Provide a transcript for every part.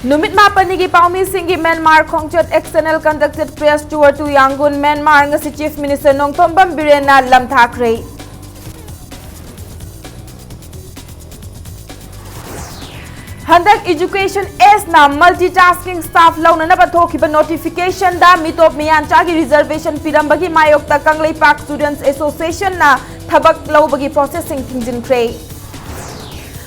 Numit Mapanigi Paumi Singi Myanmar Khongchat external conducted press tour to Yangon, Myanmar ngasi Chief Minister Nongthombam Birena Lam Thakre. Handak Education S na multitasking staff launa na bathokiba notification da mitop miyancha gi reservation pirambagi mayokta Kanglei Park Students Association na thabak laubagi processing thingjinkhre.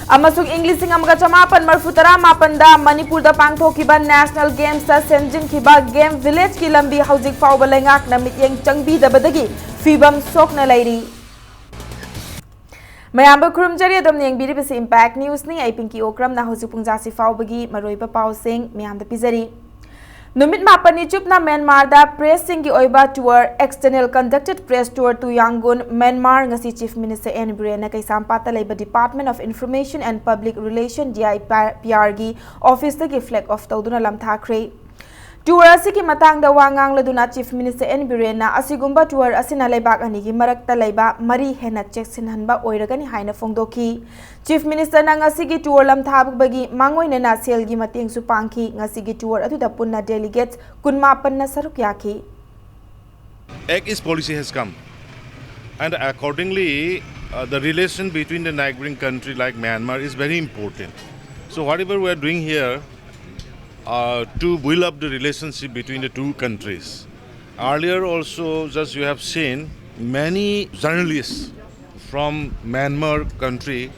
Amasung English amaga chamapan marfutara mapanda Manipur da pangthokiba National Games ta senjinkiba Game Village ki lambi hauzik fauba lengak na mityeng changbi dabadagi fibam sokna lairi. Mayamba kurumjari adom niyang biribisi Impact News ni ay Pinky Okram na hauzik pungjasi faubagi maroiba pausing miyamda pizari. Numit mapani chup na Myanmar da press singi oiba tour external conducted press tour to Yangon, Myanmar ngasi Chief Minister N. Birena kay sampata laiba Department of Information and Public Relations DIPR gi office tagi flag off tawduna lam thakre. Tour asiki matang da wangang laduna Chief Minister N. Birena asigumba tour asina laibak anigi marakta laiba mari hena check sinhanba oiragani haina fongdoki. Chief Minister na ngasigi tour lam thabak bagi mangoy na nasel gi mating supangki ngasigi tour atuda punna delegates kunmapan na saruk yaki. East policy has come, and accordingly the relation between the neighboring country like Myanmar is very important. So whatever we are doing here to build up the relationship between the two countries. Earlier also, just you have seen, many journalists from Myanmar country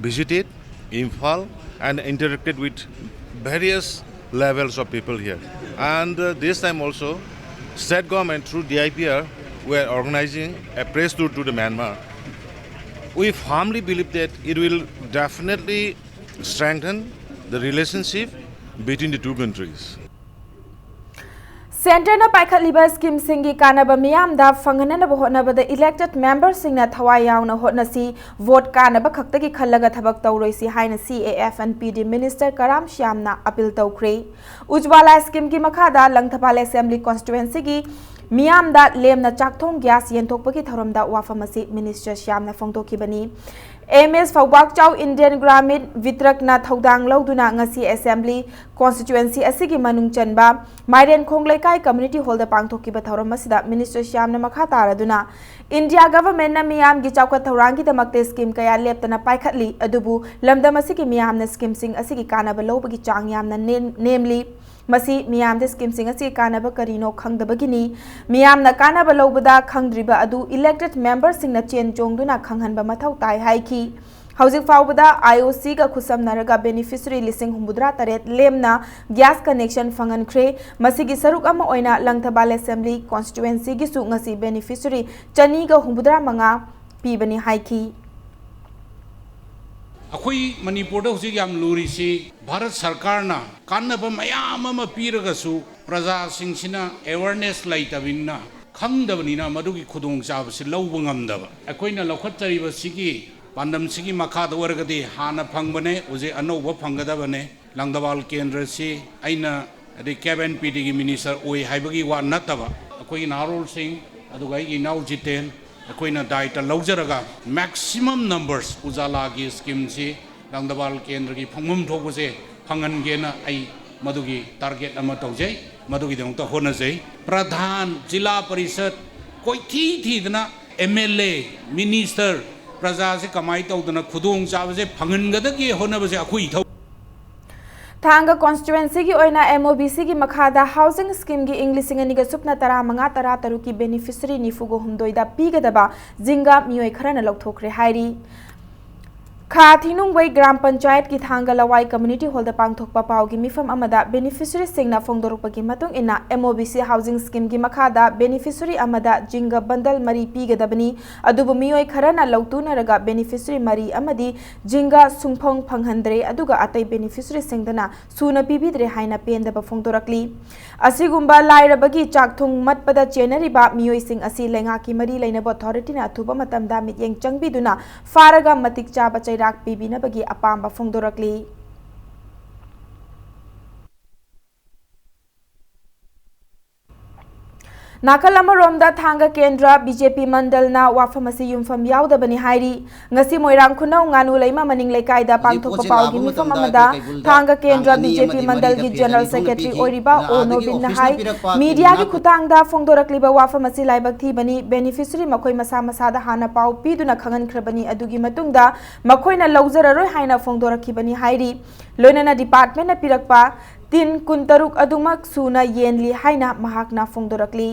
visited Imphal and interacted with various levels of people here. And this time also, state government through DIPR were organizing a press tour to the Myanmar. We firmly believe that it will definitely strengthen the relationship between the two countries. Center na paikhat liba scheme singi kanaba miyam da fangana na bohna bada elected members sing na thawai yaw na hotna si vote kanaba khakta ki khallaga thabak tawroi si haina CAF and PD Minister Karam Shyam na appeal tawkhre. Ujwala scheme ki makhada Langthapal Assembly constituency gi miyam da lem na chakthong gas yenthokpa ki thorom da wafamasi Minister Shyam na phongtokibani. MS Fawbak Chow Indian Grameen Vitrak na Thaudang Lauduna ngasi Assembly constituency asigi manung chanba Mairen Khonglaikai community hall da pangthokiba thoram asida Minister Shyam na makha taraduna India government na miyam gi chawka thaurangi damakte scheme kaya leptana paikhatli adubu lamdam asigi miyam na scheme sing asigi kanaba lobagi chang yam na namely Masi miyam de scheme sing asigi kanaba karino khangdabagini miyam na kanaba lobada khangdriba adu elected members sing na chen chongduna khanghanba mathau tai haiki Hauzik faubada IOC ga khusam naraga beneficiary lising humbudra taret lemna gas connection fangan khre masigi saruk ama oina Langthapal Assembly constituency gi su ngasi beneficiary chani ga humbudra manga pibani haiki Akhui Manipur da hujik yam luri si Bharat Sarkar na kannaba mayam ama piragasu praja singsina awareness laitabinna khangdabanina madugi khudong chabasi lawba ngamdaba akhoina lokhattariba sigi pandam sigi makhada waragadi hana phangbane uje anova phanggadabane Langthapal kendra si aina adi cabin PD gi minister oi haibagi wa nataba akoi narol singh aduga gi nau jiten akoina daita laujaraga maximum numbers ujala gi scheme si Langthapal kendra gi phangmum thobuse phangan gena ai madugi target ama tawjai madugi dongta honajai pradhan jila parishad koi thi dana MLA minister praja se kamai tawdana khudong chabase phangangadagi honabase akhui thau Thanga constituency gi oina MOBC gi makhada housing scheme gi English ngani ga supna tara manga tara taru ki beneficiary ni fugo humdoi da pigadaba jinga mioi kharana lokthokre hairi Kha Thinung Wai Gram Panchayat ki Thanga Lawai Community Hall da pangthokpa pau gi mifam amada beneficiary singna phongdorukpa gi matung ina MOBC housing scheme gi makhada beneficiary amada jinga bandal mari pigadabani adubu mioi kharana lautuna raga beneficiary mari amadi jinga sungphong phanghandre aduga atai beneficiary singdana suna pibidre haina pendaba phongdorakli asigumba lairabagi chakthung matpada chenariba mioi sing asi lenga ki mari leinaba authority na athuba matamda mityeng changbiduna faraga matik chaba rak pibina bagi apamba phongdorakli नाकल अमरोमदा थांगा केंद्र BJP मंडलना वाफमसी युमफम यावदबनी हाइरी ngasi moirang khunau nganu leima maning lekai da pangthok papaw gi mifam amada thanga kendra BJP mandal gi general secretary oiriba ono bin nahai media gi khutang da phongdorakliba wafamasi laibak thi bani beneficiary makoi masa masa da hana paw piduna khangan khrabani adugi matungda makoina lawzararoi haina phongdorakhi bani hairi loinana department na pirakpa tin kuntaruk adumak suna yenli haina mahakna phongdorakli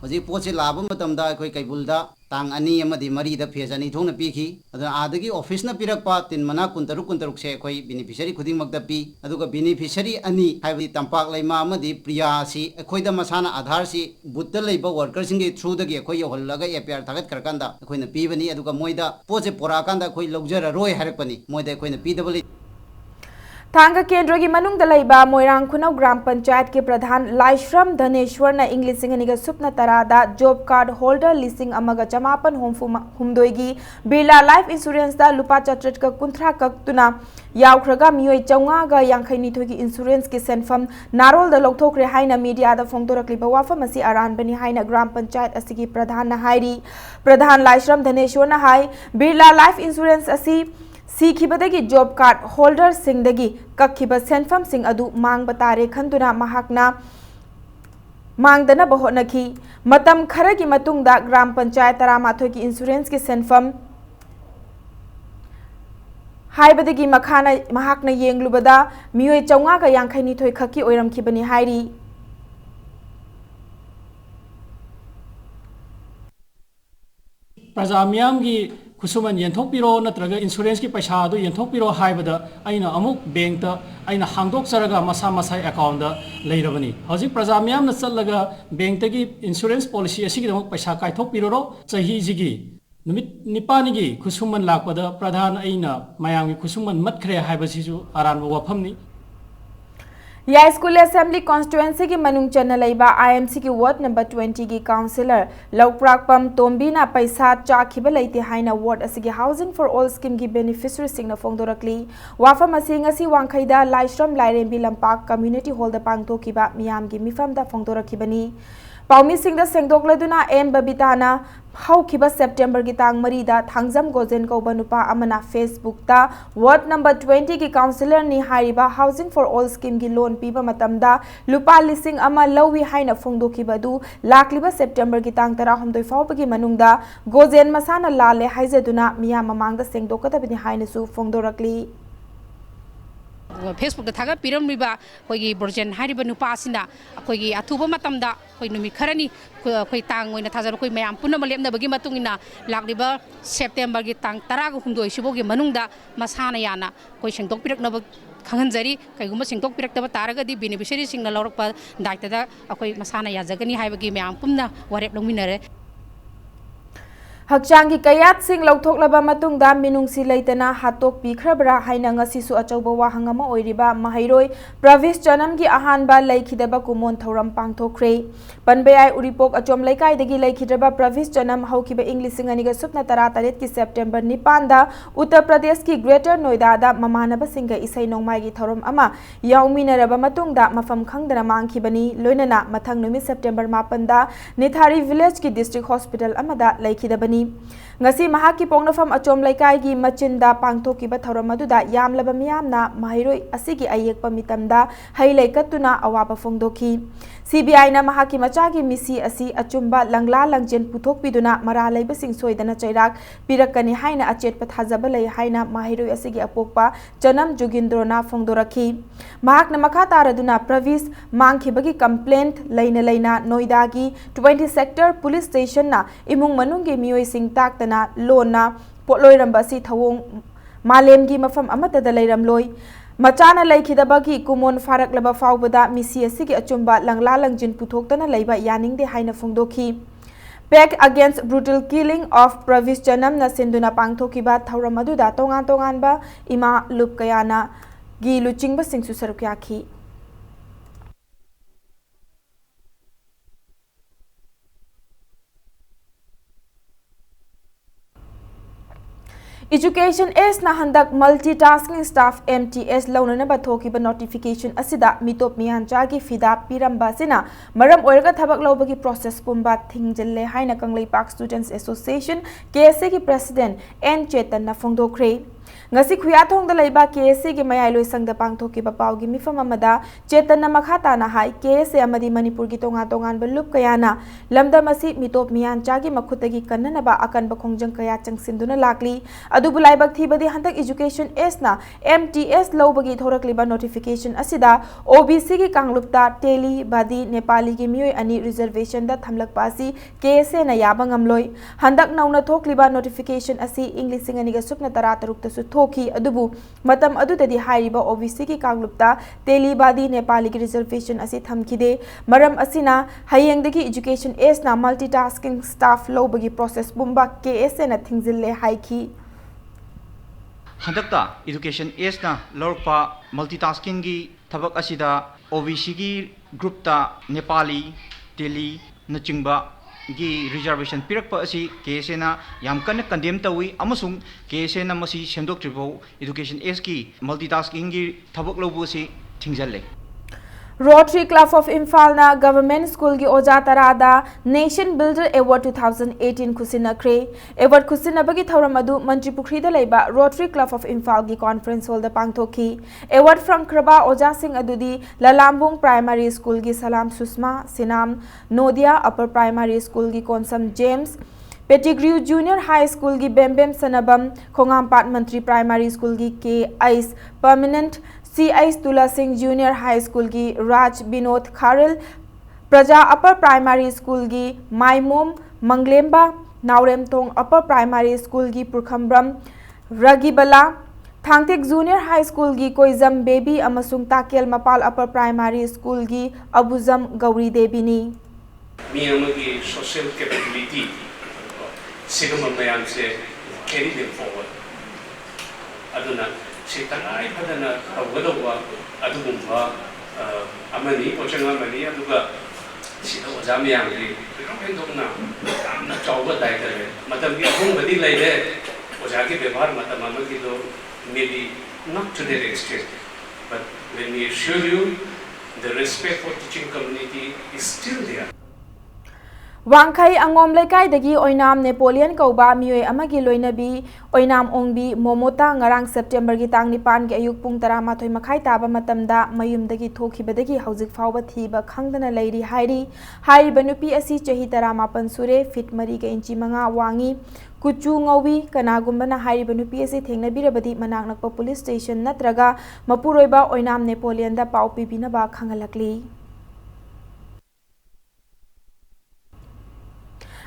Hoji poche laba matamda akhoi kaibulda tang ani amadi mari da phase ani thongna pikhi aduna adagi office na pirakpa tin mana kuntaruk se akhoi beneficiary khuding magda pi aduga beneficiary ani haibi tampak laima amadi priya si akhoi da masana adhar si butta leiba workers singi through dagi akhoi yohollaga APR thagat karkanda akhoi na pibani aduga moida poche porakanda akhoi laujara roi harakpani moida akhoi na pidabali थांगा केंद्र की मनुंग दलाइबा मोइरांग खुनौ ग्राम पंचायत के प्रधान लाइश्रम धनेश्वर न English सिंगनिगा सुपना तरादा job card holder लिसिंग अमगा चमापन हुमदोइगी बिरला लाइफ इंश्योरेंस दा लुपा चट्रट का कुंथ्रा कक्तुना यावख्रगा मियोय चौंगा यांखैनी थोगी इंश्योरेंस की सेंफम नारोल द लौथोखरे हाइना मीडिया दा फोंदोरक्लिबा वाफम असि आरान बनी हाइना ग्राम पंचायत असिगी प्रधान न हाइरी प्रधान लाइश्रम धनेश्वर न हाइ बिरला लाइफ इंश्योरेंस असि सीखिबदगी जॉब कार्ड होल्डर सिंगदगी कक्खिबा सेंफम सिंग अदु मांग बतारे खंदुना महाकना मांगदना बहोनखी मतम खरगी मतुंगदा ग्राम पंचायत तरामाथोय की इंश्योरेंस की सेंफम हाइबदगी मखाना महाकना येंगलुबदा मियोय चौंगा का यांखैनी थोय खक्की ओइरमखिबनी हाइरी प्रजा मियाम की खुसुमन येंथोपिरो नत्रगा इंश्योरेंस की पैसा दो येंथोपिरो हाइबदा अइना अमुक बैंक ता अइना हांगदोकसरगा मसा मसा अकाउंट दा लेरबनी हजिक प्रजा मियाम न चलगा बैंक तगी इंश्योरेंस पॉलिसी असिगी दमक पैसा काइथोपिरो चही जिगी नुमित निपानिगी खुसुमन लाकपदा प्रधान अइना मयामगी खुसुमन मतखरे हाइबसिजु आरानबो वफमनी या स्कूल असेंबली कॉन्स्टिट्युएंसी की मनुंग चन्ना लेबा IMC की वार्ड नंबर 20 की काउंसिलर लौप्राकपम तोम्बीना पैसा चाखिबा लेते हाइना वार्ड असिगी हाउसिंग फॉर ऑल स्कीम की बेनिफिशियरी सिंगना फोंदोरक्ली वाफम असिंग असि वांखैदा लाइश्रम लाइरेंबी लंपाक कम्युनिटी हॉल दा पांगथोखिबा मियाम की मिफम दा फोंदोरखिबनी पाउमी सिंह दा सेंगदोकलदुना एम बबीताना हौखिबा सेप्टेम्बर की तांग मरीदा थांगजम गोजेन कौबा नुपा अमना फेसबुक ता वार्ड नंबर 20 की काउंसिलर नि हारिबा हाउसिंग फॉर ऑल स्कीम की लोन पीबा मतमदा लुपा लिसिंग अमा लौवी हाइना फोंदोखिबदु लाक्लिबा सेप्टेम्बर की तांग तरा हमदोय फावबगी मनुंगदा गोजेन मसाना लाले हाइजदुना मिया ममांगदा सेंगदोकदबनि हाइनसु फोंदोरक्ली फेसबुक थागा पिरमरिबा अखोगी ब्रोजेन हारिबा नुपासिना अखोगी अथुबा मतमदा अखोई नुमि खरनी अखोई तांग ओइना थाजर अखोई मयाम पुनम लेमनबगी मतुंगिना लाक्लिबा सेप्टेम्बर की तांग 10 सिबोगी मनुंगदा मसाना याना अखोई सेंगदोक पिरकनब खंगनजरी कईगुम सेंगदोक पिरकतबा तारगदी बेनिफिशियरी सिंगना लौरकपा दायित्वदा अखोई मसाना याजगनी हाइबगी मयाम पुमना वरेप लौमिनरे हक्चांगी कयात सिंग लौथोकलबा मतुंगदा मिनुंगसी लेतना हातोक पीखरबरा हाइना ngasisu achauba wahang ama oiriba mahairoi प्रवेश चनम की अहानबा लेखिदबा कुमोन थौरम पांगथोखरे पनबेआई उरिपोक अचोम लेकाई दगी लेखिदबा प्रवेश चनम हौखिबा इंग्लिसिंग अनिगा सुपना तरा तरेत की सेप्टेम्बर 9 दा उत्तर प्रदेश की ग्रेटर नोएडा दा ममानबा सिंगा इसै नोंमाई की थौरम अमा याउमिनरबा मतुंगदा मफम खंगदना मांगखिबनी लोइनना मथंग नुमि सेप्टेम्बर 5 दा निथारी विलेज की डिस्ट्रिक्ट हॉस्पिटल अमदा लेखिदबनी ngasi mahaki pongnafam achom laikai gi machinda pangthokiba thoram aduda yamlaba miyamna mahiroi asigi ayekpa mitamda hailai katuna awaba phongdokhi CBI na mahaki machagi misi asi achumba langla langjen puthokpiduna mara leiba sing soidana chairak pirakani haina achet pathajaba lei haina mahiroi asigi apokpa chanam jugindrona phongdorakhi mahakna makha taraduna pravis mangkhibagi complaint leina noida gi 20 sector police station na imung manunggi miyoi sing taktana lona potloiramba si thawong malemgi mafam amatada leiramloi मचाना लेखिदबगी कुमोन फारकलबा फावबदा मिसी असिगी अचुंबा लंगला लंगजिन पुथोक्तना लेबा यानिंगदे हाइना फोंदोखी पैक अगेंस्ट ब्रूटल किलिंग ऑफ प्रविस जनम न सिंधुना पांगथोखिबा थौरम अदुदा तोंगान तोंगानबा इमा लुप कयाना गी लुचिंगबा सिंगसु सरुक्याखी Education is na handak multitasking staff MTS launana bathoki ba notification asida mitop miyancha gi fida piramba sina maram oirga thabak lobagi process pumba thingjalle haina kanglei park students association KSA gi president N Chetan na phongdokre ngasi khuyathong da leiba KSA gi mayai loisang da pangthoki ba pawgi mifam amada Chetan na makhata na hai KSA amadi Manipur gi tonga tongan ba lup kayana lamda masi mitop miyancha gi makhutagi kannana ba akan ba khongjang kaya changsinduna lakli adubu laibak thibadi handak education is na MTS lobagi thorakliba notification asida OBC gi kanglupta teli badi Nepali gi miyoi ani reservation da thamlak pasi KSA na yaba ngamloi handak nauna thokliba notification asi English singani ga sukna tara taruk ta su thoki adubu matam adudadi hairiba OBC gi kanglupta teli badi Nepali gi reservation asi thamkide maram asina hayengdagi education is na multitasking staff lobagi process bumba KSA na thingzille haiki Handakta education is na lorpa multitasking gi thabak asida OBC gi group ta Nepali Teli nachingba gi reservation pirakpa asi KSA na yam kan condemn tawi amasung KSA na masi semdok tribo education is ki multitasking gi thabak lobu si thingjalle Rotary Club of Imphal na Government School gi Oja Tarada Nation Builder Award 2018 kusina kre award kusina bagi thauram adu Mantri Pukri da leiba Rotary Club of Imphal gi conference hall da pangthoki award from Kraba Oja Singh adudi Lalambung Primary School gi Salam Susma Sinam Nodia Upper Primary School gi Konsam James Pettigrew Junior High School gi Bembem Sanabam Khongampat Mantri Primary School gi K Ice Permanent C.I. Tula Singh Junior High School gi Raj Binod Kharil Praja Upper Primary School gi Maimom Manglemba Naurem Tong Upper Primary School gi Purkhambram Ragibala Thangtek Junior High School gi Koizam Baby amasung Takel Mapal Upper Primary School gi Abuzam Gauri Devi ni mi amagi social capability sigama mayam se carry them forward aduna Sitangai padana awadawa adugumba amani pochanga mani aduga sida wajami yangi romendona na chawba dai kare matam gi hung badi laide wajaki ବ୍ୟବହାର matam amagi do maybe not to that extent but when we assure you the respect for teaching community is still there Wangkai angom lekai dagi oinam Napoleon kauba miyoi amagi loinabi oinam ongbi momota ngarang September gi tang nipan gi ayuk pung 12 makhai taba matamda mayum dagi thokhibadagi hauzik fawba thiba khangdana leiri hairi banupi asi chahi 18 sure fit mari ga inchi manga wangi kuchu ngawi kanagumbana banupi asi thengnabirabadi manak nakpa police station natraga mapuroiba oinam Napoleon da pau pibina ba khangalakli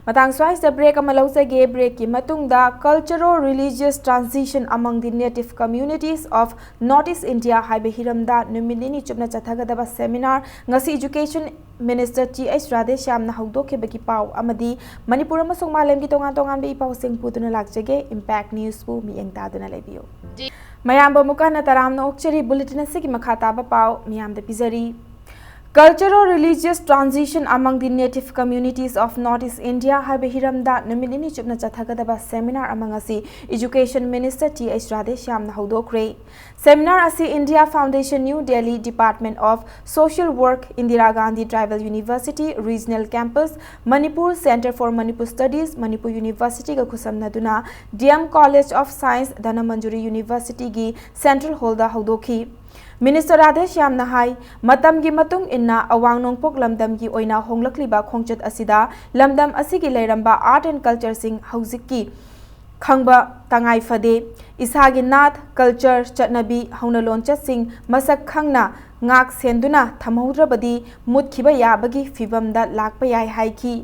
Matang swais the break amalauge break ki matungda cultural religious transition among the native communities of Northeast India haibe hiramda numinini chupna chathagadaba seminar ngasi education minister T.H. Radheshyam na haudokhebagi pau amadi Manipur amasung malem gi tongan tongan be pau sing putuna lakjage impact news bu mi engtaduna lebiyo mayamba mukana taramna okcheri bulletin asigi makhata ba pau miyamda pizari Cultural religious transition among the native communities of Northeast India haibe hiramda numinini chupna chathagadaba seminar among asi Education Minister T.H. Radheshyam na haudokre seminar asi India Foundation New Delhi Department of Social Work Indira Gandhi Tribal University Regional Campus Manipur Center for Manipur Studies Manipur University ga khusamnaduna DM College of Science Dhanamanjuri University gi Central Hall da haudokhi Minister Radheshyam na hai matam gi matung inna awang nongpok lamdam gi oina honglakliba khongchat asida lamdam asigi leiramba art and culture sing hauziki khangba tangai fade isagi nath culture chatnabi hauna lonchat sing masak khangna ngak senduna thamhaudrabadi mutkhiba yabagi fibamda lakpa yai haiki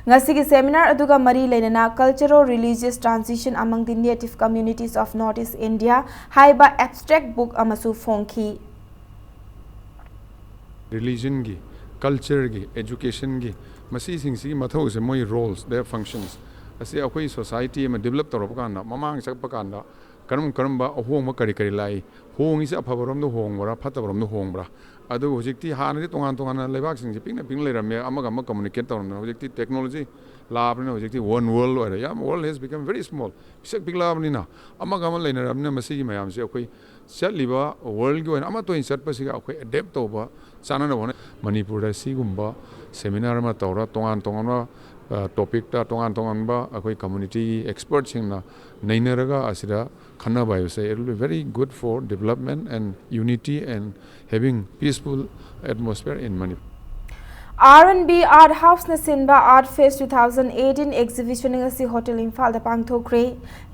ngasigi seminar aduga mari leinana cultural religious transition among the native communities of Northeast India haiba abstract book amasu phongki religion gi culture gi education gi masi sing si mathau se moi roles their functions asi akoi society ma develop torop kana mamang chak pakanda karam ba ahong ma kari lai hong is aphabarom no hong bra phatabarom no hong bra adu hojikti hanadi tongan leibak sing ji ping leiram me amaga ma communicate torna hojikti technology लाबने होजिकती one world ओइरे याम world has become very small पिसक पिगलाबनिना अमा गमन लेनरबने मसिगी मयाम से अखोई चलिबा वर्ल्ड की ओइन अमा तोइन चटपसिगा अखोई अडेप्ट तोबा चानना होने मणिपुर दा सिगुम्बा सेमिनार मा तौरा तोंगान तोंगान टॉपिक ता तोंगान तोंगान बा अखोई कम्युनिटी एक्सपर्ट सिंगना नैनरगा असिदा खन्ना बायसे it will be very good for development and unity and having peaceful atmosphere in Manipur. R&B Art House na sinba Art Fest 2018 exhibition ngasi Hotel Imphal da pangthokre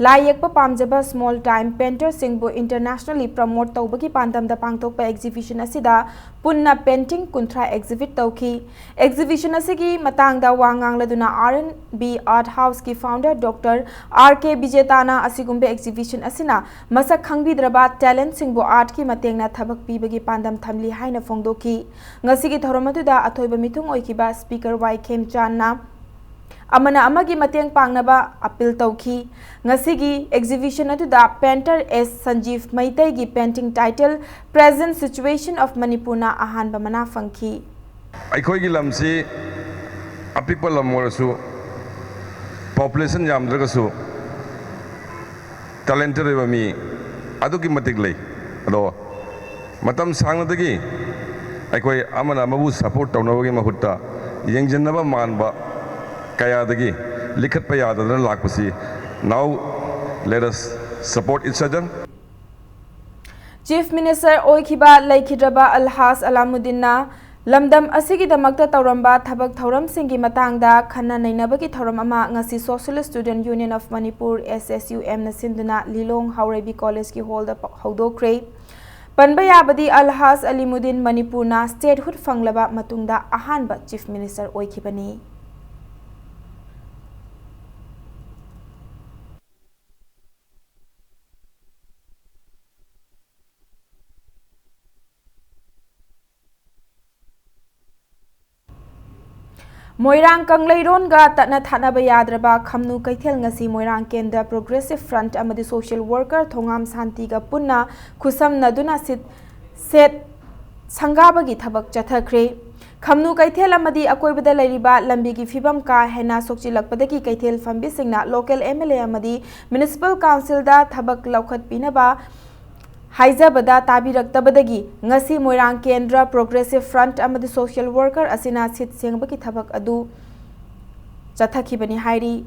lai yekpa pamjaba small time painter singbu internationally promote tawbagi pandam da pangthokpa exhibition asida punna painting kunthra exhibit tawki exhibition asigi matang da wangang laduna R&B Art House ki founder Dr. R.K. Bijetana asigumbe exhibition asina masak khangbidraba talent singbu art ki matengna thabak pibagi pandam thamli haina phongdoki ngasigi thoromatu da athoiba tung oikiba speaker Y Kem Channa amana amagi mateng pangnaba appeal tawki ngasigi exhibition atu da painter S Sanjeev Maitai gi painting title present situation of Manipur na ahan ba mana fangki aikoi gi lamsi apikpa lamораsu population yamdragasu talented ba mi adu ki matik lei ado matam sangnadagi aikoi amana amabu support tawnawagi mahutta yengjannaba manba kayadagi likhatpa yadadana lakpasi now let us support each other. Chief Minister oikiba laikhidraba Alhas Alamuddin na lamdam asigi damakta tawramba thabak thauram singi matangda khanna nainabagi thauram ama ngasi Socialist Student Union of Manipur SSUM na sinduna Lilong Haurebi College ki hall da hodokre Panbayabadi Alhas Alimuddin Manipur na statehood fanglaba matungda ahanba Chief Minister oikibani. Moirang Kanglairon ga tatna thana bayadraba khamnu kaithel ngasi Moirang Kendra Progressive Front amadi social worker Thongam Santi ga punna khusam naduna set sangabagi thabak chathakre khamnu kaithel amadi akoibada lairiba lambi gi fibam ka hena sokchilakpadagi kaithel fambi singna local MLA amadi municipal council da thabak laukhat pinaba Haizabada tabiraktabadagi ngasi Moirang Kendra Progressive Front amadi social worker asina sit sengbaki thabak adu chathakibani hairi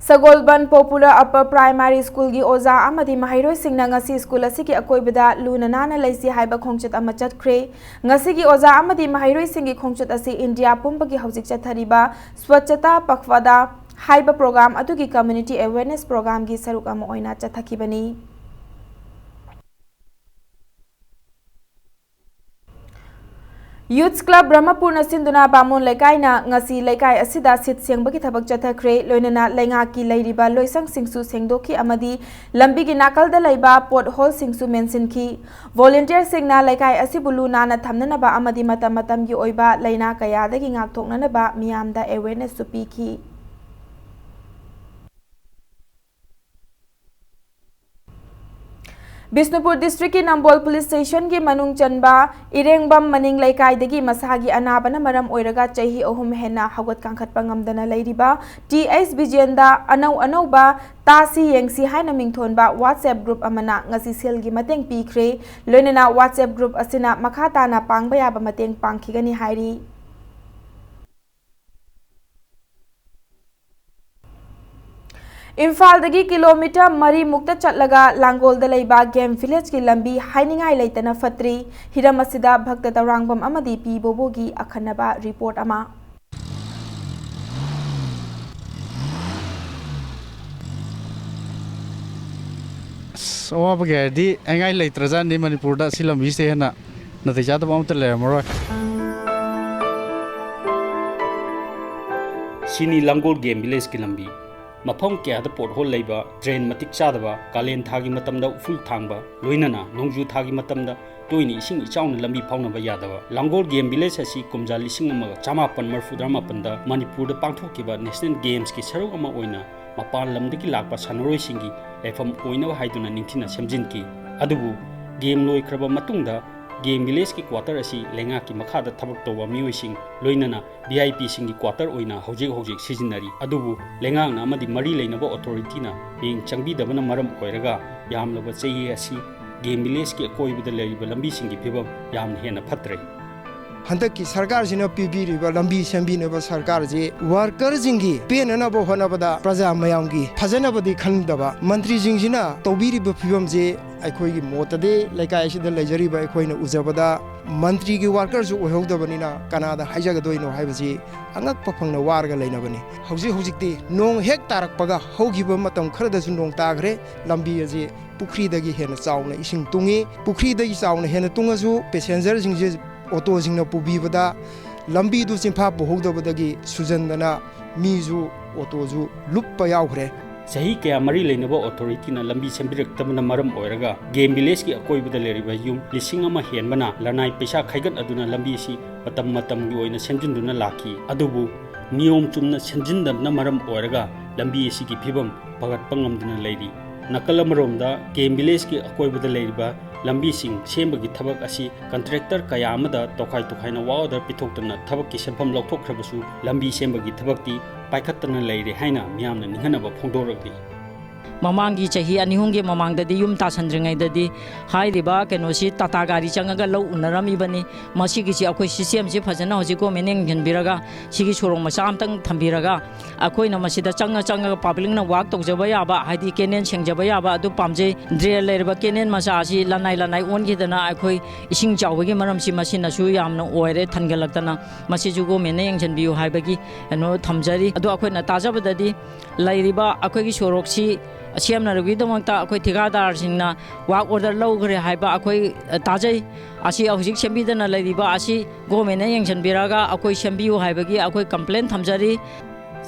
Sagolban Popular Upper Primary School gi oza amadi mahairoi singna ngasi school asigi akoibada luna nana laisi haiba khongchat ama chatkre ngasi gi oza amadi mahairoi singi khongchat asi India pumbagi haujik chathariba swachhata pakhwada Haiba program adugi community awareness program gi saruk ama oina chathakibani Youth Club Brahmapur na sinduna Bamon Laikai na ngasi Laikai asida sit sengbagi thabak chathakre loinana lainga ki lairiba loisang singsu sengdoki amadi lambi gi nakal da laiba pothole singsu mention ki volunteer singna Laikai asibulu nana thamnana ba amadi matam matam gi oiba laina kaya dagi ngak thoknana ba miyamda awareness supi ki Bisnupur District ki Nambol Police Station ki manung chanba Irengbam maning laikai dagi masagi anabana maram oiraga chahi ohum hena hagot kangkhat pangamdana lairiba TS Bijenda anau ba tasi yengsi haina mingthon ba WhatsApp group amana ngasi sel gi mateng pikre loinana WhatsApp group asina makhata na pangbaya ba mateng pangkhigani hairi Imphal dagi kilometer mari mukta chatlaga Langol da leiba game village ki lambi hainingai leitana fatri hiram asida bhakta tarangbam amadi pi bobogi akhanaba report ama so abagadi engai leitraja ni Manipur da silam bi se na natija da bamta le maro Sini Langol game village ki lambi Mapong kya da pothole leiba drain matik chadaba kalen thagi matamda uful thangba loinana nongju thagi matamda toini ising ichauna lambi phaunaba yadaba Langol game village asi kumja lising ama chamapan marfudra mapanda Manipur da pangthokiba national games ki saruk ama oina mapan lamdiki lakpa sanaroi singi lefam oina haiduna ningthina semjinki adubu game loi khraba matungda game village की quarter असी लेंगा की मखादा थबक तोबा मियोइसिंग लोइनना VIP सिंग की quarter ओइना हौजिक सिजिनरी अदुबु लेंगांगना अमदि मरी लेनबो अथॉरिटीना बेंग चंगबीदबना मरम ओइरगा यामलबा चेyi असी गेम विलेज की अकोइबदा लेरिबा लंबी सिंग की फिबम याम हेना फत्रे हंदक की सरकार जिन पीबीरिबा लंबी सेंबीनबा सरकार जे वर्कर जिंगी पेननबो होनबदा प्रजा मयांगी फजनबदी खनदबा मंत्री जिंजिना तौबीरिबा फिबम जे अखोई मोतदे लेकायसिदा लेजरिबा अखोइना उजबदा मंत्री की वर्कर जो ओहौदबनिना कनादा हाइजगदोइनो हाइबजी अंगक पफंगना वारगा लेनबनी हौजिकते नोंग हेक तारकपगा हौगिबा मतम खरदसु नोंग ताग्रे लंबी अजे पुखरीदगी हेना चावना इसिंग तुंगी पुखरीदगी चावना हेना तुंगसु पैसेंजर जिंजे ऑटो जिंगना पुबीबदा लंबी दु चिंफा पोहौदबदगी सुजंदना मीजु ऑटोजु लुप्पा यावखरे सही क्या मरी लेनबो अथॉरिटीना लंबी सेंबिरक्तबना मरम ओइरगा गेम विलेज की अकोइबदा लेरिबा युम लिसिंग अमा हेनबना लनाई पैसा खाइगन अदुना लंबी सी मतम की ओइना सेंजिनदुना लाखी अदुबु नियम चुमना सेंजिनदबना मरम ओइरगा लंबी सी की फिबम पगटपा ngamduna लेरी नकल अमरोमदा गेम विलेज की अकोइबदा लेरिबा लंबी सिंग सेंबगी थबक असी कंट्रैक्टर कया अमदा तोखाई तोखाइना वाओदर पिथोक्तना थबक की सेंफम लौथोखरबसु लंबी सेंबगी थबकती पाइखत्तना लेरे हाइना मियामना निहनबा फोंदोरगली ममांगी चाही अनिहुंगे ममांगददी युम तासंद्रिंगैददी हाइरिबा केनोसी टाटा गाड़ी चंगगा लौ उनरमीबनी मसीगिसी अखोई सिस्टम से फजना होजि गवर्नमेंट जनबिरगा सिगी सोरों मचा अमतंग थंबिरगा अखोइना मसिदा चंगा पब्लिक ना वाक तौजबा याबा हाइदि केनेन सेंगजबा याबा अदु पामजे ड्रेल लेरबा केनेन मचा आसी लनाई ओनगिदना अखोई इसिंग चावबगी मरमसि मसिनासु यामना ओइरे थनगलक्तना मसिजु गवर्नमेंट ना यंजनबियु हाइबगी एनो थमजरी अदु अखोइना ताजबददी लैरिबा अखोइगी सोरोक्सी सेमनरगीदमक्ता अखोई ठेकेदार सिंगना वाक ऑर्डर लौग्रे हाइबा अखोई ताजै असी हौजिक सेंबीदना लैरिबा असी गवर्नमेंट ना यंजनबिरागा अखोई सेंबियु हाइबगी अखोई कंप्लेन थमजरी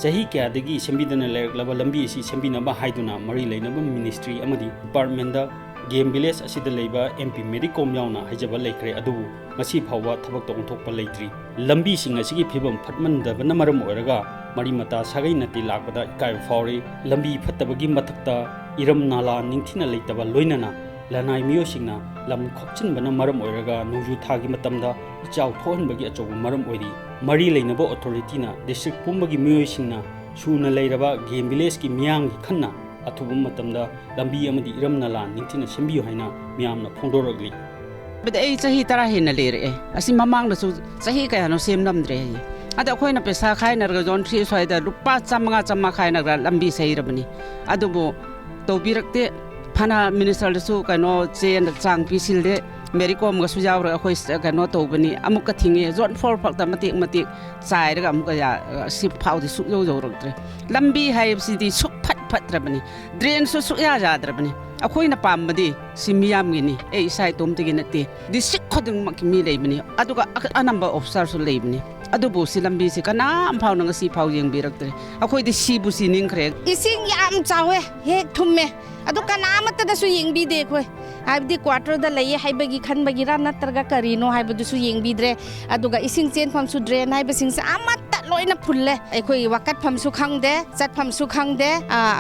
सही क्यादगी सेंबीदना लेरक्लबा लंबी असी सेंबिनबा हाइदुना मरी लेनबा मिनिस्ट्री अमदी डिपार्टमेंट गेम विलेज असिदा लेबा MP मेरिकॉम यावना हाइजबा लेखरे अदुबु मसी फावबा थबक तोंथोकपा लेत्री लंबी सिंग असिगी फिबम फटमनदबना मरम ओइरगा मरी मता सागै नति लाकबदा इकाय फावरी लंबी फत्तबगी मथक्ता इरम नाला निंथिना लेतबा लोइनना लनाई मियोसिंगना लम खोपचिनबना मरम ओइरगा नोजु थागी मतमदा इचाव थोहनबगी अचौब मरम ओइरी मरी लेनबो अथॉरिटीना डिस्ट्रिक्ट पुंबगी मियोसिंगना सुना लेरबा गेम विलेज की मियांगी खन्ना अथुबम मतमदा लंबी अमदी इरम नाला निंथिना सेंबियो हाइना मियामना फोंदोरगली बद ए सही तरह हेन लेरे असि ममांगदसु सही कयानो सेमलमद्रे अद अखोइना पैसा खाइनरगा जोन 3 स्वाइदा रुपा 500 खाइनरगा लंबी सहीरबनी अदुबो तौबिरक्ते फना मिनिस्टरदसु कनो चेन चांग पिसिलदे मेरिकॉम गसु जावरा अखोइ कनो तौबनी अमुक थिंगे जोन 4 फक्ता मति चाइरगा अमुक या सि फाउदि सु जौरक्त्रे लंबी हाइबसिदि सुख फत्रबनी ड्रेन सु या जाद्रबनी अखोइना पामबदी सिमियामगिनी ए इसाइ तोमतगी नते डिस्ट्रिक्ट खदंगमक मी लेबनी अदुगा अनंबर ऑफिसर सु लेबनी अदुबो सि लंबी सि कनाम फाउना ngasi फाउ येंबिरक्त्रे अखोइदि सिबु सि निंखरे इसिंग याम चावे हेक थुम्मे अदु कनामतदसु येंबिदे खोइ हाइबदि क्वार्टर दा लैये हाइबगी खनबगिरा नत्रगा करिनो हाइबदुसु येंबिद्रे अदुगा इसिंग चेन फमसु ड्रेन हाइबसिंग से अमत्ता लोइना फुल्ले अखोइ वकत फमसु खंगदे चट फमसु खंगदे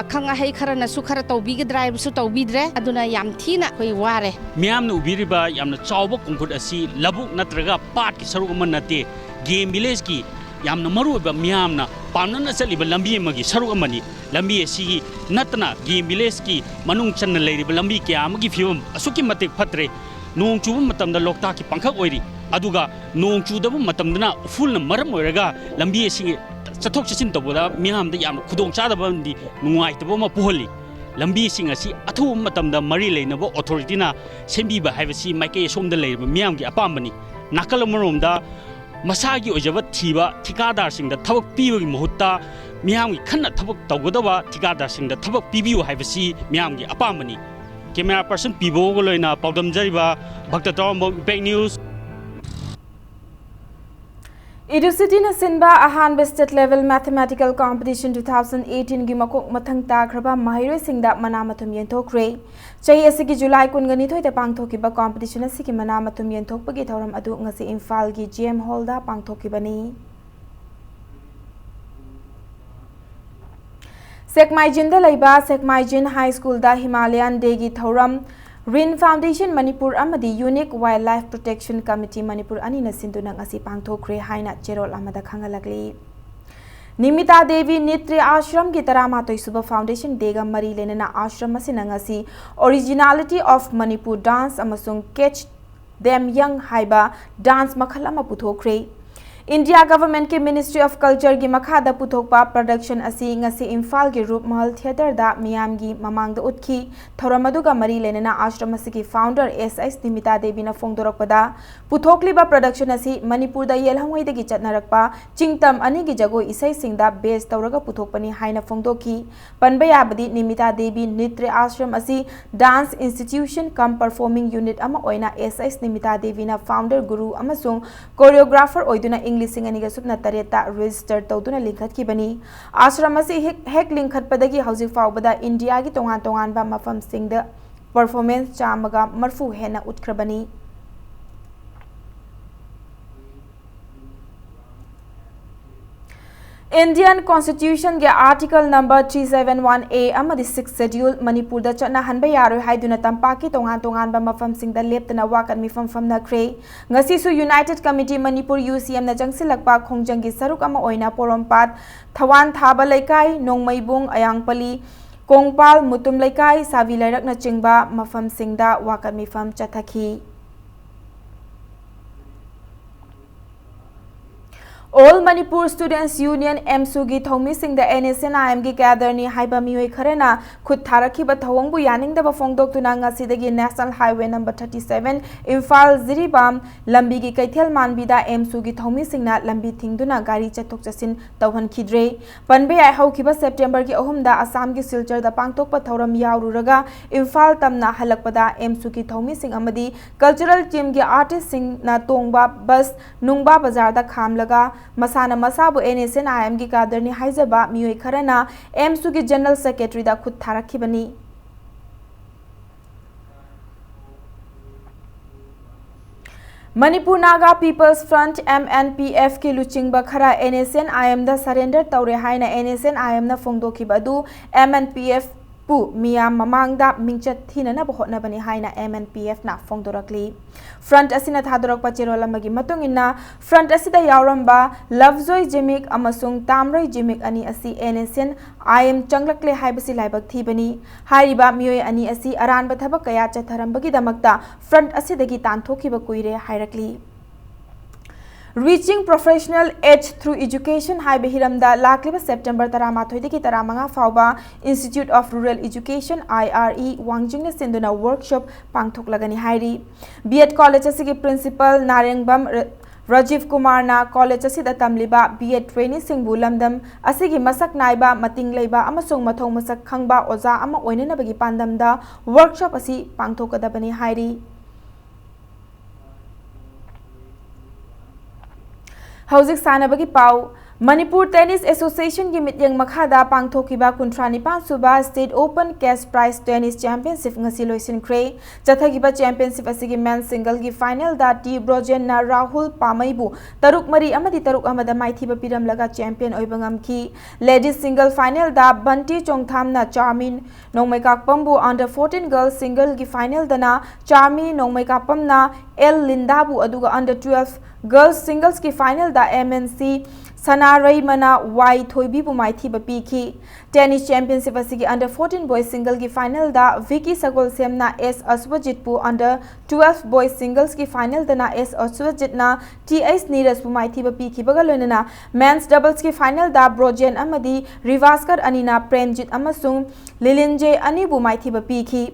अखंग है खरना सु खर तौबिग ड्राइव सु तौबिद्रे अदुना याम थीना खोइ वारे मियामना उबिरिबा यामना चावबो कुंखुट असि लबुक नत्रगा पाट की सरुक मन नते गेम विलेज की यामना मरुबा मियामना पामनना चलिबा लंबी अमगी सरुक अमनी लंबी असिगी नतना गेम विलेज की मनुंग चन्न लेरिबा लंबी क्या अमगी फिवम असुकी मते फत्रे नोंग चुब मतमदा लोकता की पंखक ओइरी अदुगा नोंग चुदबा मतमदना फुलना मरम ओइरगा लंबी असिगी चथोक चचिन तबदा मियामदा यामना खुदोंग चादबंदी नुंगाइतबो म पुहली लंबी सिंग असि अथु मतमदा मरी लेनबो अथॉरिटीना सेंबीबा हाइबसी माइके सोमदा लेरिबा मियामगी अपामबनी नाकल अमरोमदा मसागी ओजब थीबा ठिकादार सिंग द थबक पीबगी मुहुत्ता मियामगी खन्ना थबक तौगदबा ठिकादार सिंग द थबक पीबियो हाइबसी मियामगी अपामबनी कैमरा पर्सन पीबोग लोइना पाउदम जरिबा भक्त तौरंबो impact news Educity Sinba Ahan State Level Mathematical Competition 2018 gi makok mathang takraba mahiroi singda manamatum yenthokre chahi asigi July 12 da pangthokiba competition asigi manamatum yenthokpagi thoram adu ngasi Imphal gi GM Hall da pangthokibani Sekmaijin da laiba Sekmaijin High School da Himalayan Day gi thoram Rin Foundation Manipur amadi Unique Wildlife Protection Committee Manipur anina sinduna ngasi pangthokre haina cherol amada khangalakli. Nimita Devi Nitri Ashram ki Taramatoi Suba Foundation Dega Mari Lenana Ashram Masinangasi Originality of Manipur Dance amasung Catch Them Young Haiba Dance Makhalama Puthokre. India Government ke Ministry of Culture gi makhada puthokpa production asi ngasi Imphal gi Rup Mahal Theatre da miyam gi mamang da utkhi thoramaduga mari lenena ashram asigi founder SS Nimita Devi na fongdorakpada puthokliba production asi Manipur da yelhangwei da gi chatnarakpa chingtam ani gi jagoi isai singda base tawraga puthokpani haina fongdoki panbaya badi Nimita Devi Nitri Ashram asi dance institution cum performing unit ama oina SS Nimita Devi na founder guru amasung choreographer oiduna English aniga subna tareta register tawduna linkhat ki bani ashram asi hek linkhat padagi hauji faubada India gi tongan tongan ba mafam singda performance chamaga marfu hena utkrabani Indian Constitution ge article number 371A amadi 6th schedule Manipur da chana hanba yaroi haiduna tampaki tongan tongan ba mafam singda leptana wakan mifam famna kre ngasi su United Committee Manipur UCM na jangsilakpa khongjang gi saruk ama oina porompat thawan thaba laikai nongmaibung ayangpali kongpal mutum laikai savi lairak na chingba mafam singda wakan mifam chathaki All Manipur Students Union MSUgi Thomi Singh the NSNIM gi gather ni haiba mioi kharena khut tharaki ba thawangbu yaning da ba fongdok tuna ngasi dagi National Highway number 37 Imphal Ziribam lambi gi kaithel manbi da MSUgi Thomi Singh na lambi thingduna gari chathok chasin tawhan khidre panbe ai haukiba September gi ahum da Assam gi Silchar da pangtok pa thauram yaururaga Imphal tamna halakpada MSUgi Thomi Singh amadi cultural team gi artist sing na tongba bus nungba bazar da khamlaga Masana Masabu NSNIM gi kadarni haizaba mioi kharana MSU gi General Secretary da khut tharakhibani Manipur Naga People's Front MNPF ki luchingba khara NSNIM da surrender tawre haina NSNIM na fongdokhiba du MNPF pu miyam mamangda mingchat thinana bahotna bani haina MNPF na fongdorakli front asina thadorak pacherolamagi matungina front asida yauramba Lovejoy Jimik amasung Tamroi Jimik ani asi NSN IM changlakle haibasi laibak thibani hariba mioi ani asi aranba thabak kaya chatharambagi damakta front asidagi tanthokiba kuire hairakli Reaching professional age through education hai behiramda lakliba September taramathoi deki taramanga fauba Institute of Rural Education IRE wangjingna sinduna workshop pangthoklagani hairi B.Ed College asigi principal Narengbam Rajiv Kumar na college asida tamliba B.Ed trainee singbu lamdam asigi masak naiba mating leiba amasung mathong masak khangba oza ama oinana bagi pandamda workshop asi pangthokadabani hairi Housing Sanabagi Pau Manipur Tennis Association gi mityang makhada pangthokiba kuntranipan suba State Open Cash Prize Tennis Championship ngasi loisin kre chathagiba championship asigi men's single gi final da T Brojen na Rahul Pamaibu taruk mari amadi taruk amada maithiba piram laga champion oibangam ki ladies single final da Banti Chongtham na Charmin nongmai kakpambu under 14 girls single gi final dana Charmi nongmai kakpam na L Lindabu aduga under 12 girls singles ki final da MNC Sanarai mana Y Thoibi bu maithi ba piki tennis championship asigi under 14 boys single ki final da Vicky Sagol Semna S Aswajit pu under 12 boys singles ki final da na S Aswajit na TS Neeraj bu maithi ba piki bagalona na men's doubles ki final da Brojen amadi Rivaskar anina Premjit amasung Lilinje ani bu maithi ba piki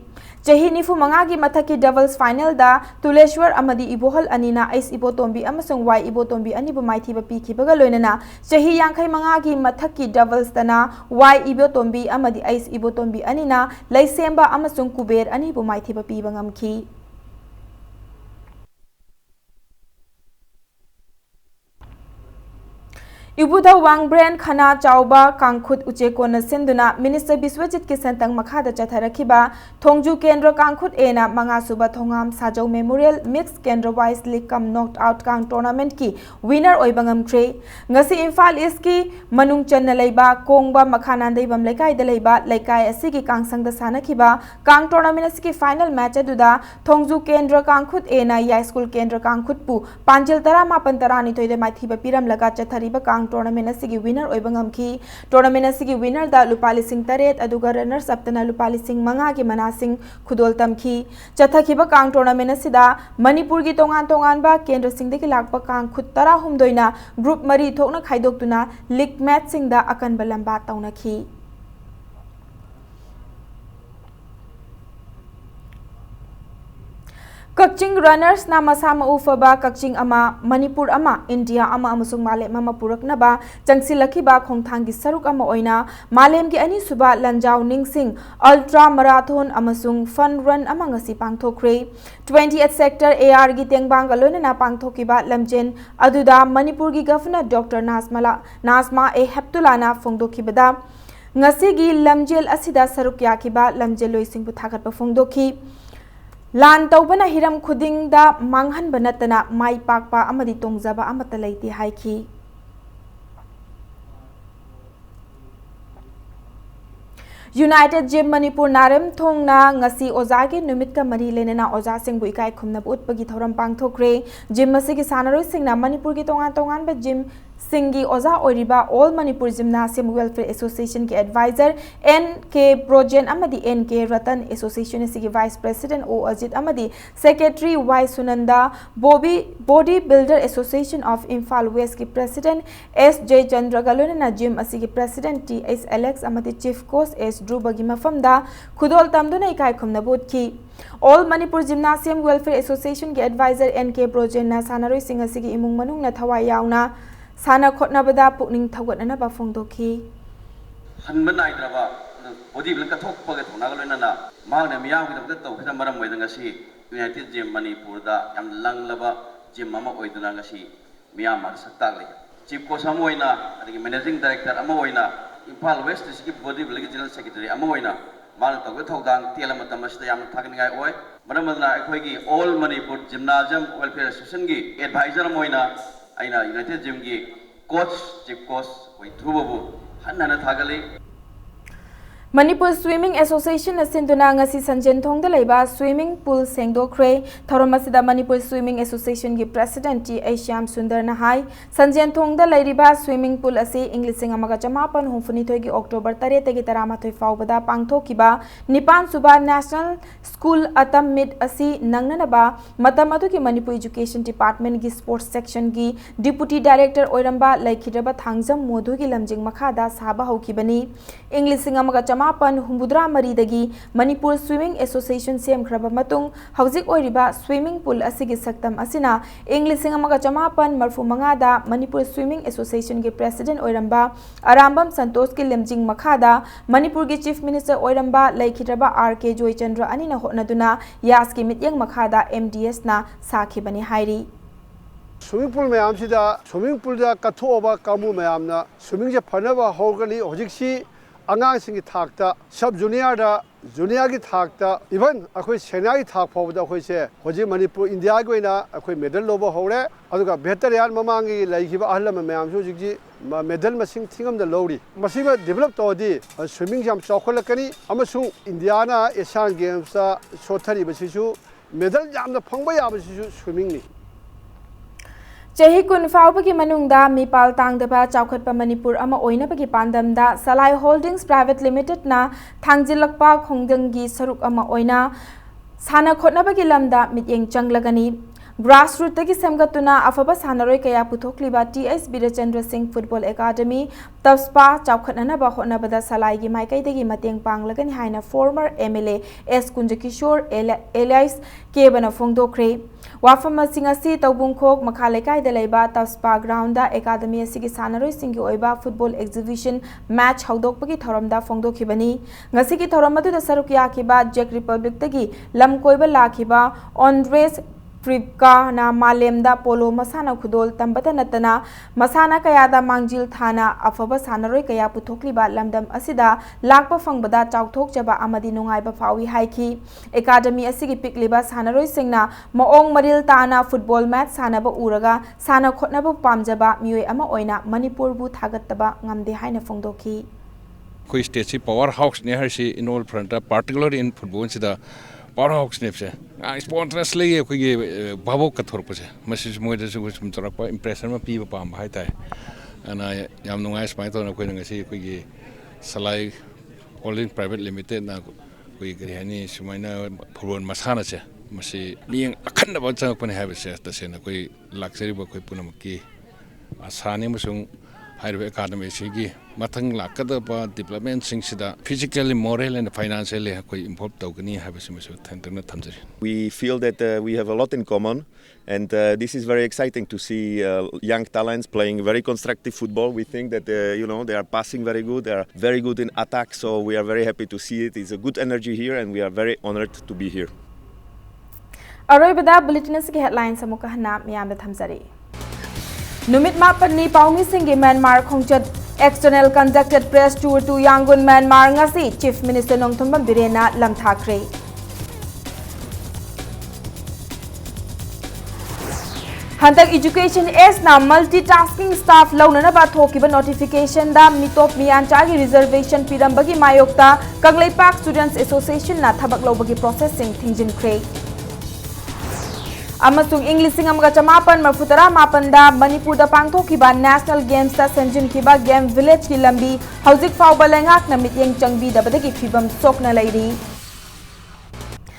Chahi nifu mangagi mathaki doubles final da Tuleshwar amadi Ibohal anina Ais Ibotombi amasung Y Ibotombi ani bu maithi ba piki bagalona Chahi yangkai mangagi mathaki doubles dana Y Ibotombi amadi Ais Ibotombi anina Laisemba amasung Kuber ani bu maithi ba pi bangamki Ibuda Wang Brand Khana Chauba Kangkhut Uchekona Sinduna Minister Biswajit ki sentang makhada chatharakiba Thongju Kendra Kangkhut ena manga suba thongam Sajau Memorial Mixed Kendra Wise League Kam Knocked Out Kang Tournament ki winner oibangam kre ngasi Imphal East ki manung channa leiba Kongba Makhanandai bam lekai da leiba lekai asigi kangsang da sanakiba Kang Tournament asigi final match aduda Thongju Kendra Kangkhut ena Yai School Kendra Kangkhut pu Panjil tara mapan tarani toide maithiba piram laga chathariba Kang tournament asigi winner oibangam ki tournament asigi winner da lupali sing taret aduga runners up tana lupali sing manga ki manasing khudol tamki chathakiba Kang tournament asida Manipur gi tongan ba kendra sing deki lakpa Kang khut tara humdoina group mari thokna khaidok tuna league match sing da akan balamba tauna ki Kaching runners na masama ufaba kaching ama Manipur ama India ama amasung malem ama purakna ba jangsilaki ba khongthang gi saruk ama oina malem gi ani suba lanjau ningsing ultra marathon amasung fun run ama ngasi pangthokre 28th sector AR gi tengbang galona na pangthokiba lamjen aduda Manipur gi governor Dr Nasma A Heptulana phongdokibada ngasi gi lamjel asida saruk yakiba lamjel loising bu thagat pa phongdoki Lan taubana hiram khuding da manghan banatana mai pakpa amadi tongjaba amata leiti haiki United Gym Manipur Naram Thongna ngasi Ozagi numit ka mari lenena Oza singbu ikai khumna utpagi thoram pangthokre gym asigi sanaroi singna Manipur gi tongan ba gym Singi Oza Oriba All Manipur Gymnasium Welfare Association ki advisor NK Projen Amadi NK Ratan Association Sigi Vice President O Ajit Amadi Secretary Y Sunanda Body Builder Association of Imphal West ki President S J Chandra Galuna Gym Asigi President T S Alex Amadi Chief Coach S Drew Bagi Mafamda Khudol Tamduna ikai khumna bot ki All Manipur Gymnasium Welfare Association ki advisor NK Projen na sanaroi singa sigi imung manung na thawai yauna Sana khotna bada pukning thawatna ba phongdoki hanban naidraba body building ka thokpa ga thona galona na magna miyam gi dabda tawkhina maram moidanga si United Gym Manipur da yam langlaba gym mama oiduna ngasi miyam mar sakta le chief coach am oina adigi managing director am oina Imphal West District body building general secretary am oina mal tawga thawdang tela matam asda yam thagni ngai oi maram madna ekhoi gi All Manipur Gymnasium Welfare Association gi advisor am oina aina United Gym gi coach chief coach koi thubabu hanna thagali Manipur Swimming Association asinduna ngasi sanjen thongda leiba swimming pool sengdokre thoramasida Manipur Swimming Association gi president T Asyam Sundar na hai sanjen thongda leiriba swimming pool asi Englising amaga chamapan humfuni thoigi October 3 tegi tarama thoi faubada pangthokiba Nipan Suba National School atam mid asi nangnana ba matam adu ki Manipur Education Department gi sports section gi deputy director oiramba laikhidaba thangjam modhu gi lamjing makhada saba hokibani Englising amaga Mapan Humbudra Maridagi Manipur Swimming Association Sem Kraba Matung Hauzik Oiriba Swimming Pool Asigi Saktam Asina Englising Amaga Chamapan Marfu Mangada Manipur Swimming Association Ge President Oiramba Arambam Santos Ki Lemjing Makhada Manipur Ge Chief Minister Oiramba Laikhitraba RK Joy Chandra Anina Hotnaduna Yaski Mityang Makhada MDS na Sakhibani Hairi Swimming pool mayam sida swimming pool da kathoba kamu mayam na swimming je phanaba hogani hojiksi angang singi thakta sub junior da junior gi thakta even akhoi senior gi thak phobda akhoi se hoji Manipur India gi na akhoi medal lobo hore aduga veteran mamang gi laikhiba ahlam mayam su jigi medal masing thingam da lori masiba develop todi swimming jam chawkholakani amasu India na Asian Games da sothari basisu medal jam da phangba ya basisu swimming ni Chahi kun faubagi manungda mipal tangdaba chawkhatpa Manipur ama oinabagi pandamda Salai Holdings Private Limited na thangjilakpa khongdanggi saruk ama oina sana khotnabagi lamda mityeng changlagani grassroots tagi semgatuna afaba sanaroi kaya puthokliba TS Birachandra Singh Football Academy tapspa chawkhatnana ba hotnabada Salai gi maikai dagi mateng panglagani haina former MLA S Kunjakishore Elias Kebana phongdokre Wafama Singasi Taubungkhok Makhalekai Delaiba Tapspa Ground da Academy Sigi Sanaroi Singi Oiba Football Exhibition Match Haudokpagi Thoramda Phongdokhibani Ngasi ki thoramadu da saruk yakiba Czech Republic tagi lam koiba lakiba Andres फ्रिपका ना मालेमदा पोलो मसाना खुदोल तंबता नतना मसाना कयादा मांगजिल थाना अफब सानरोय कया पुथोकलिबा लमदम असिदा Lakpa फंगबदा चाउथोकचबा अमदि नुंगाइबा फावी हाइखी academy असिगी पिकलिबा सानरोय सिंगना मओंग मरिल ताना football match सानबा उरगा साना खोटनबा पामजबा मियोय अमा ओइना मणिपुर बु थागतबा ngamde haina phongdoki koi state si power house ne har si in all front particularly in football sida power house ne se spontaneously koi ge babo ka thor pa se message moi da su sum torak pa impression ma pi pa pam hai tai ana yam nungai smai to na koi nga si koi ge salai all in private limited na koi gari hani sumaina football masana se masi miyang akhan ba chang pa ne ha ba se ta se na koi luxury ba koi punam ki asani musung Higher Academy Sigi, Matang Lakadaba development singida physically, moral and financially involved Togani have a We feel that we have a lot in common, and this is very exciting to see young talents playing very constructive football. We think that they are passing very good, they are very good in attack, so we are very happy to see it. It's a good energy here, and we are very honored to be here. Aroibada bulletin ki headlines amuka hana miyam da thamsari. Numit Mapani Paumi Singi Myanmar Khongchat external conducted press tour to Yangon Myanmar ngasi Chief Minister Nongthombam Birena Lamthakre. Hantak education is na multitasking staff launana ba thokiba notification da mitop miyanchagi reservation pirambagi mayokta Kangleipak Students Association na thabak lobagi processing thingjinkhre. Amasung English Singamaga Chamapan Mafutara Mapanda Manipur da Pangthokiba National Games ta Senjinkiba Game Village ki lambi Hauzik Fauba Lengak na mityeng changbi dabadagi phibam sokna lairi